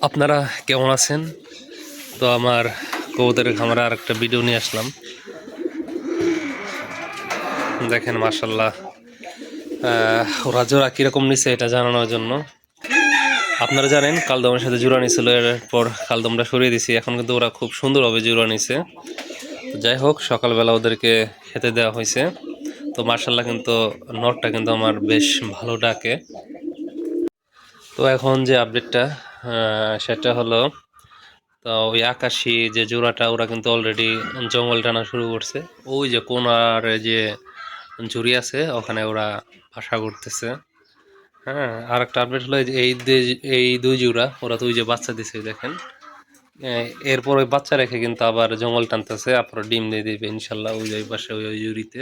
আপনারা কেমন আছেন? তো আমার কবুতরের খামারে আর একটা ভিডিও নিয়ে আসলাম। দেখেন মাশাল্লাহ, ওরা জোড়া কীরকম নিছে এটা জানানোর জন্য। আপনারা জানেন কালদমের সাথে জোড়া নিছিল, এরপর কালদমটা সরিয়ে দিছি। এখন কিন্তু ওরা খুব সুন্দরভাবে জোড়া নিছে। যাই হোক, সকালবেলা ওদেরকে খেতে দেওয়া হয়েছে। তো মাশাল্লাহ কিন্তু নটটা কিন্তু আমার বেশ ভালো ডাকে। তো এখন যে আপডেটটা সেটা হলো, তো ওই আকাশি যে জোড়াটা ওরা কিন্তু অলরেডি জঙ্গল টানা শুরু করছে। ওই যে কোনার যে ঝুড়ি আছে ওখানে ওরা বাসা করতেছে। হ্যাঁ, আর একটা আপডেট হলো যে এই দুই জোড়া ওরা তো ওই যে বাচ্চা দিছে দেখেন। এরপর ওই বাচ্চা রেখে কিন্তু আবার জঙ্গল টানতেছে, আপনার ডিম দিয়ে দিবে ইনশাল্লাহ ওই ওই পাশে ওই জুড়িতে।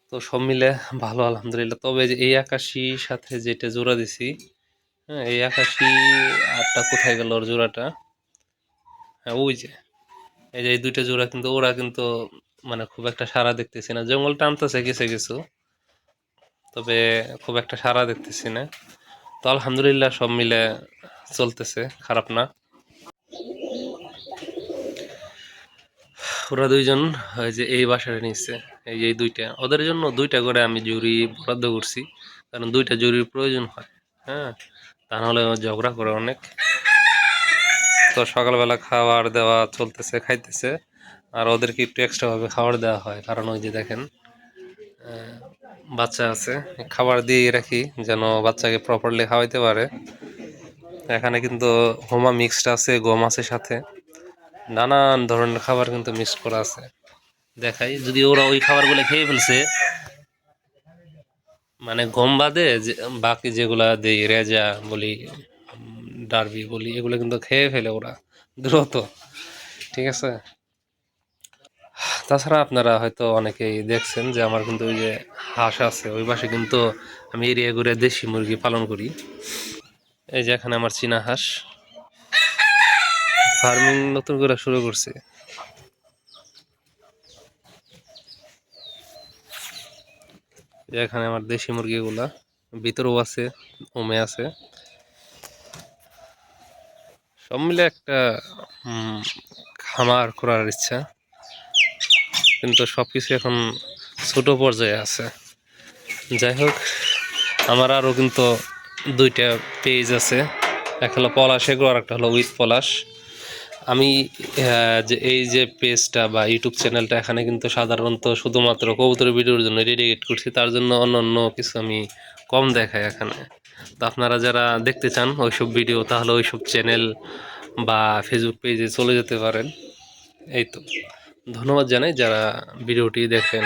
তো সব মিলে ভালো আলহামদুলিল্লাহ। তবে যে এই আকাশির সাথে যেটা জোড়া দিছি, হ্যাঁ এই আকাশি আরটা কোথায় গেল ওর জোড়াটা? হ্যাঁ ওই যে এই দুইটা জোড়া কিন্তু ওরা কিন্তু মানে খুব একটা সাড়া দেখতেছি না। জঙ্গল টানতেছে কিছু কিছু, তবে খুব একটা সাড়া দেখতেছি না। তো আলহামদুলিল্লাহ সব মিলে চলতেছে, খারাপ না। ওরা দুইজন ওই যে এই বাসাটা নিচ্ছে, এই যে এই দুইটা ওদের জন্য দুইটা করে আমি জুড়ি বরাদ্দ করছি, কারণ দুইটা জুড়ির প্রয়োজন হয়। হ্যাঁ, তা নাহলে ঝগড়া করে অনেক। তো সকালবেলা খাবার দেওয়া চলতেছে, খাইতেছে। আর ওদেরকে একটু এক্সট্রাভাবে খাবার দেওয়া হয়, কারণ ওই যে দেখেন বাচ্চা আছে, খাবার দিয়ে রাখি যেন বাচ্চাকে প্রপারলি খাওয়াইতে পারে। এখানে কিন্তু হোমা মিক্সড আছে, গম আছে সাথে, নানান ধরনের খাবার কিন্তু মিক্সড করা আছে। দেখাই, যদি ওরা ওই খাবারগুলো খেয়ে ফেলছে, মানে গম বাদে যে বাকি যেগুলা দেই, রেজা বলি, ডারবি বলি, এগুলো কিন্তু খেয়ে ফেলে ওরা দ্রুত। ঠিক আছে। তাছাড়া আপনারা হয়তো অনেকেই দেখছেন যে আমার কিন্তু ওই যে হাঁস আছে, ওই পাশে কিন্তু আমি এরিয়া ঘুরে দেশি মুরগি পালন করি। এই যে এখানে আমার চীনা হাঁস ফার্মিং নতুন করে শুরু করছে। এখানে আমার দেশি মুরগিগুলা ভিতরেও আছে, ওমে আছে, সব মিলে একটা খামার করার ইচ্ছা, কিন্তু সবকিছু এখন ছোট পর্যায়ে আছে। যাই হোক, আমার আরও কিন্তু দুইটা পেজ আছে, একটা হলো পলাশ এগ্রো আর একটা হলো উইথ পলাশ। আমি যে এই যে পেজটা বা ইউটিউব চ্যানেলটা, এখানে কিন্তু সাধারণত শুধুমাত্র কবুতরের ভিডিওর জন্য ডেডিকেট করছি, তার জন্য অন্য কিছু আমি কম দেখাই এখানে। তো আপনারা যারা দেখতে চান ওইসব ভিডিও, তাহলে ওইসব চ্যানেল বা ফেসবুক পেজে চলে যেতে পারেন। এই তো, ধন্যবাদ জানাই যারা ভিডিওটি দেখেন।